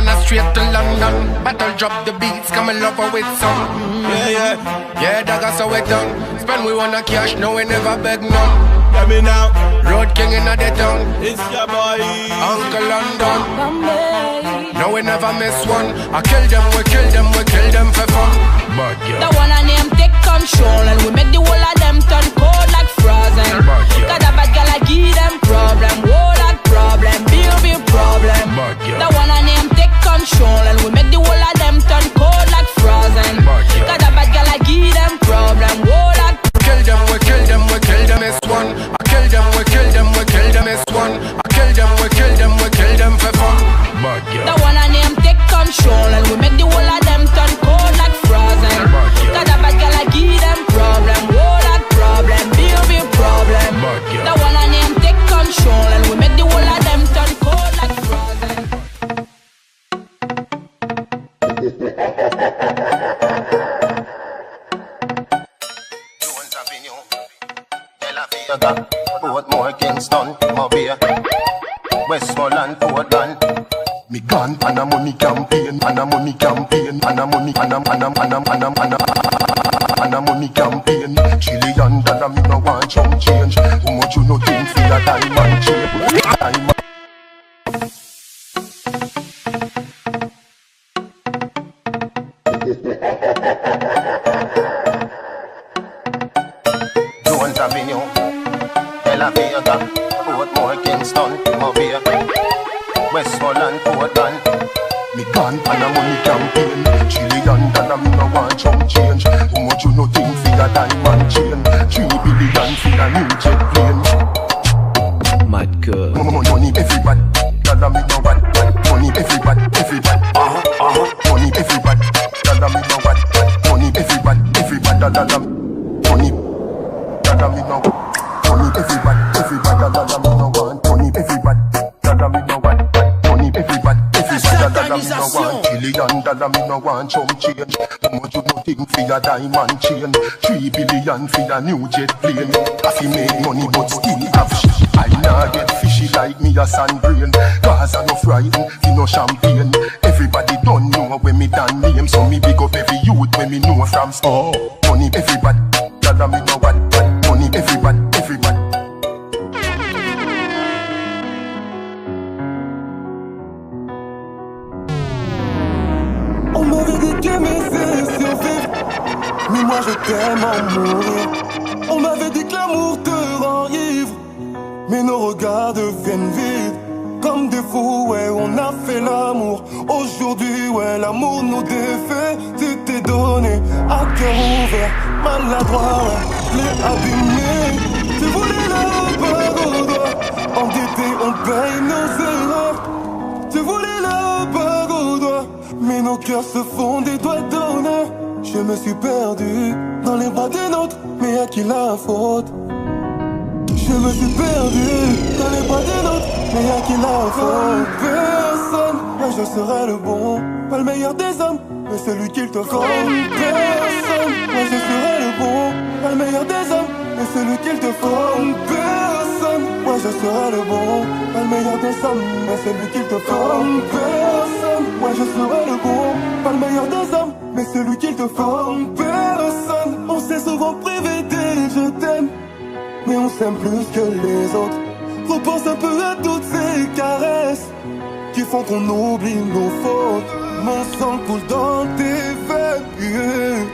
and straight to London. Battle drop the beats, come and love her with some. Yeah, that got so we done. Spend we wanna cash, no we never beg none. Let me now. Road king in the town. It's your boy Uncle London. No we never miss one. I kill them, we kill them, we kill them for fun. But yeah, the one I name take control, and we make the whole of them turn cold like frozen. Got a bad girl, I give them problem. Whole lot problem, big problem. but yeah, The one I name take control, and we make the whole of them turn cold like frozen. Got a bad girl, I give them problem. Whole lot. kill them, we kill them, we kill them as one. I kill them, we kill them, we kill them as one. I kill them, we kill them, we kill them for fun. But yeah, The one I name take control, and we make the whole of them turn cold like frozen. Got a bad girl, I give them problem. Whole lot problem, big problem. but yeah, The one I name take control, and we make the whole of them turn cold like frozen. Jones Avenue, Tel Aviv, Portmore, Kingston, Mobile, Westmoreland, Portland. Me gone on a money campaign, on a money campaign, on a money, on a money campaign. $1 trillion, me no want chunk change. How much you no think for a diamond chain? Diamond. Jones Avenue, Tel Aviv, Portmore, Kingston, Mobile, Westmoreland, Portland. Me gone on a money campaign. $1 trillion, me no want chunk change. How much you no think for a diamond chain? $3 billion for a new jet plane. Mad girl. Money everybody, dollar me no what. Money everybody, money everybody, dollar me no what. Money everybody, dollar. Money, dollar me no. Money everybody, dollar me no want. Money everybody, dollar me no what. Money everybody, dollar me no want. $1 trillion, me no want chump change. How much you no think for a diamond chain? $3 billion for a new jet plane. I fi make money but still have shit. I nah get fishy like me a sand brain. Cause I no frightened, fi no champagne. Everybody don't know when me done name. So me big up every youth when me know from school. Money everybody, dollar me know what. Money everybody, everybody. On m'avait dit qu'aimer c'est survivre, mais moi je t'aime en mourir. On m'avait dit que l'amour te rend ivre, mais nos regards deviennent vides. Comme des fous, ouais, on a fait l'amour. Aujourd'hui, ouais, l'amour nous défait. Tu t'es donné à cœur ouvert, maladroit, ouais, je l'ai abîmé. Tu voulais la bague au doigt, endetté, on paye nos erreurs. Tu voulais la bague au doigt, mais nos cœurs se font des doigts d'honneur. Je me suis perdu dans les bras des nôtres, mais à qui la faute? Je me suis perdu dans les bras des nôtres, mais à qui la faute? Personne, moi je serai le bon, pas le meilleur des hommes, mais celui qu'il te faut. Personne, moi je serai le bon, pas le meilleur des hommes, mais celui qu'il te faut. Personne, moi je serai le bon, pas le meilleur des hommes, mais celui qu'il te faut. Personne, moi je serai le bon, pas le meilleur des hommes, mais celui qu'il te faut. Personne, on s'est souvent privé des je t'aime, mais on s'aime plus que les autres. Repense un peu à toutes ces caresses qui font qu'on oublie nos fautes. Mon sang coule dans tes veines, yeah.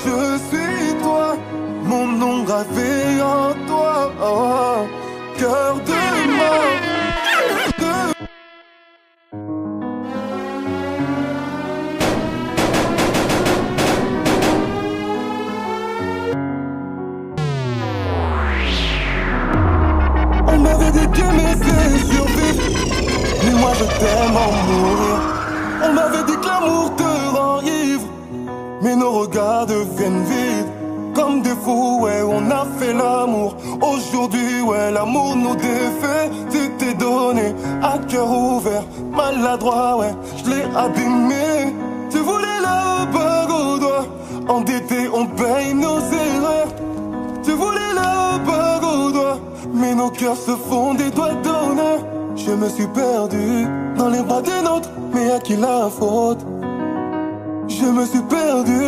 Je suis toi, mon nom gravé en toi, oh. Cœur de mort. On m'avait dit qu'aimer c'est survivre, mais moi je t'aime en mourir. On m'avait dit que l'amour te rend ivre, mais nos regards deviennent vides. Comme des fous, ouais, on a fait l'amour. Aujourd'hui, ouais, l'amour nous défait. Tu t'es donné à cœur ouvert, maladroit, ouais, je l'ai abîmé. Tu voulais la bague au doigt, endetté, on paye nos erreurs. Tu voulais la bague au doigt, mais nos cœurs se font des doigts d'honneur. Je Je me suis perdu dans les bras des nôtres, mais à qui la faute? Je me suis perdu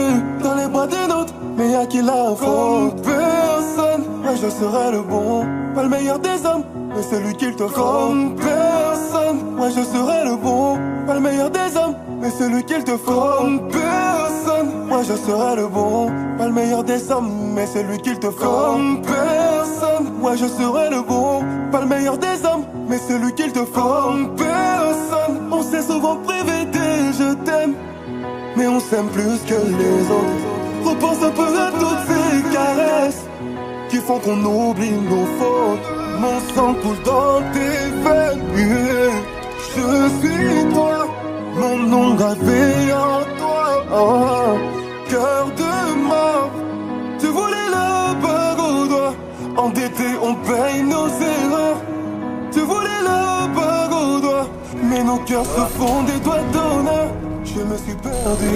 dans les bras des nôtres, mais à qui la faute? Comme personne, moi je serai le bon, pas le meilleur des hommes, mais celui qu'il te faut. Comme personne, moi je serai le bon, pas le meilleur des hommes, mais celui qu'il te faut. Comme personne, moi je serai le bon, pas le meilleur des hommes, mais celui qu'il te faut. Comme personne, moi je serai le bon, pas le meilleur des hommes, mais celui qu'il te faut. Comme personne, on s'est souvent privé des je t'aime, mais on s'aime plus que les autres. Repense un peu à toutes ces caresses qui font qu'on oublie nos fautes. Mon sang coule dans tes veines, yeah. Je suis toi, mon nom gravé en toi, oh. Cœur de mort, tu voulais la bague au doigt. Endetté, on paye nos erreurs. Tu voulais la bague au doigt, mais nos cœurs se font des doigts d'honneur. Je me suis perdu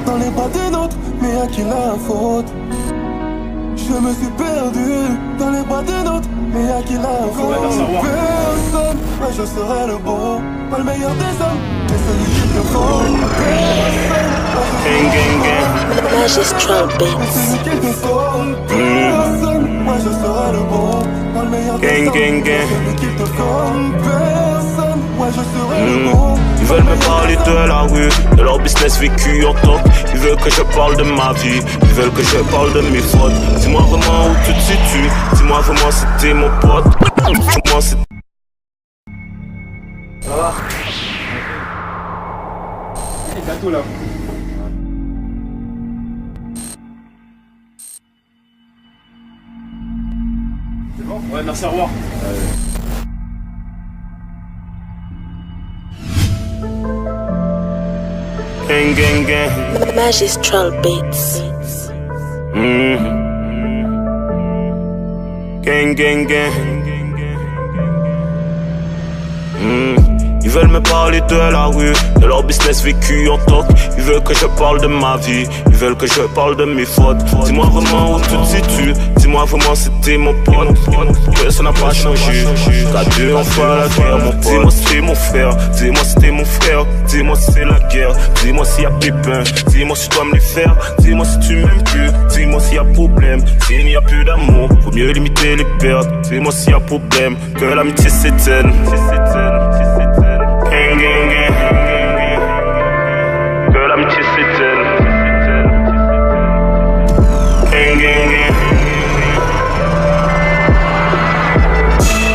dans les bras des nôtres, mais à qui la faute? Je me suis perdu dans les bras des nôtres, mais à qui la faute? Personne, moi je serai le bon, pas le meilleur des hommes, mais celui qui te faut. Personne, moi je serai le bon, Magistral Beats. mais celui qui te faut. Personne, moi je serai le bon, pas le meilleur des hommes, mais celui qui te faut. Personne, moi je serai le bon. Ils veulent me parler de la rue, de leur business vécu en top. Ils veulent que je parle de ma vie, ils veulent que je parle de mes fautes. Dis-moi vraiment où tu te situes, dis-moi vraiment si t'es mon pote. Dis-moi si ça va? Il est tout là. C'est bon? Ouais, merci, au revoir. gang gang gang. Magistral Beats. Gang gang gang. Ils veulent me parler de la rue, de leur business vécu en toc. Ils veulent que je parle de ma vie, ils veulent que je parle de mes fautes. Dis-moi vraiment où tu te situes, dis-moi vraiment si t'es mon pote. Que ça n'a pas changé, qu'à deux on fera la guerre mon pote. Dis-moi si t'es mon frère, dis-moi si t'es mon frère. Dis-moi si c'est la guerre, dis-moi s'il y a pépin. Dis-moi si tu dois me les faire, dis-moi si tu m'aimes plus. Dis-moi s'il y a problème, s'il n'y a plus d'amour, faut mieux limiter les pertes. Dis-moi s'il y a problème, que l'amitié s'éteigne. Gang, gang, gang. Que l'amitié s'éteigne. Gang, gang, gang.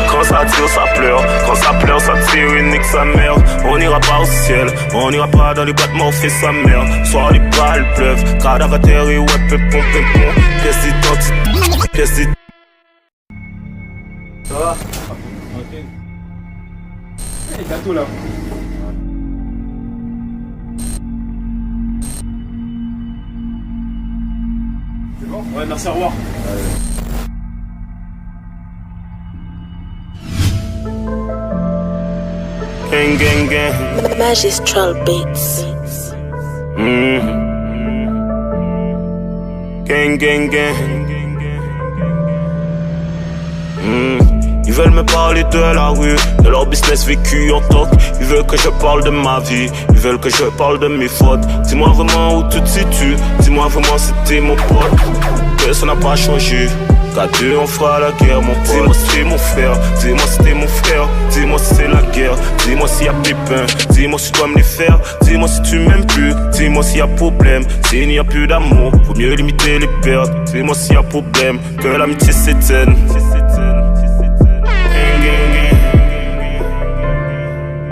Quand ça tire, ça pleure. Quand ça pleure, ça tire et nique sa mère. On n'ira pas au ciel, on n'ira pas dans les battements, on fait sa mère. Soir les balles pleuvent, cadavre à terre et ouais, pépon, pépon. Pièce d'identité, pièce d'identité. Ça va? Ok. Il est tout là. C'est bon? Ouais, merci, au revoir. Gang, gang, gang. Magistral Beats. Gang, gang, gang. Ils veulent me parler de la rue, de leur business vécu en toc. Ils veulent que je parle de ma vie, ils veulent que je parle de mes fautes. Dis-moi vraiment où tu te situes, dis-moi vraiment si t'es mon pote. Que ça n'a pas changé, qu'à deux on fera la guerre mon pote. Dis-moi si t'es mon frère, dis-moi si t'es mon frère. Dis-moi si c'est la guerre, dis-moi s'il y a pépin. Dis-moi si tu dois me les faire, dis-moi si tu m'aimes plus. Dis-moi s'il y a problème, s'il n'y a plus d'amour, faut mieux limiter les pertes. Dis-moi s'il y a problème, que l'amitié s'éteigne.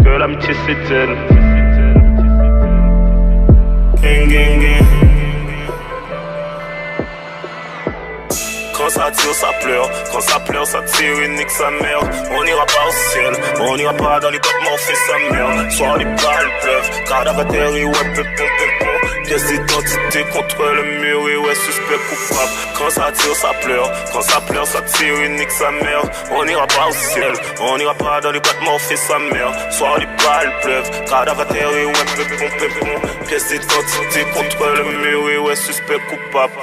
Que l'amitié s'éteigne. Gang, gang, gang. Quand ça tire, ça pleure. Quand ça pleure, ça tire et nique sa mère. On n'ira pas au ciel, on n'ira pas dans les battements, on fait sa mère. Soir les balles pleuvent, cadavre à terre et ouais, pépon, pépon. Pièce d'identité contre le mur et ouais, suspect coupable. Quand ça tire, ça pleure. Quand ça pleure, ça tire et nique sa mère. On n'ira pas au ciel, on n'ira pas dans les battements, on fait sa mère. Soir les balles pleuvent, cadavre à terre et ouais, pépon, pépon. Pièce d'identité contre le mur et ouais, suspect coupable.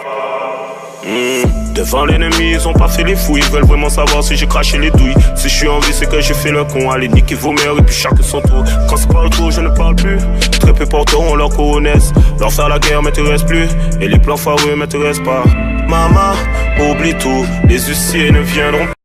Devant l'ennemi, ils ont pas fait les fous. Ils veulent vraiment savoir si j'ai craché les douilles. Si je suis en vie, c'est que j'ai fait le con. Allez, niquez vos mères et puis chacun son tour. Quand c'est pas le tour, je ne parle plus. Très peu porteront leur coronesse. Leur faire la guerre m'intéresse plus. Et les plans foireux m'intéressent pas. Maman, oublie tout. Les huissiers ne viendront pas.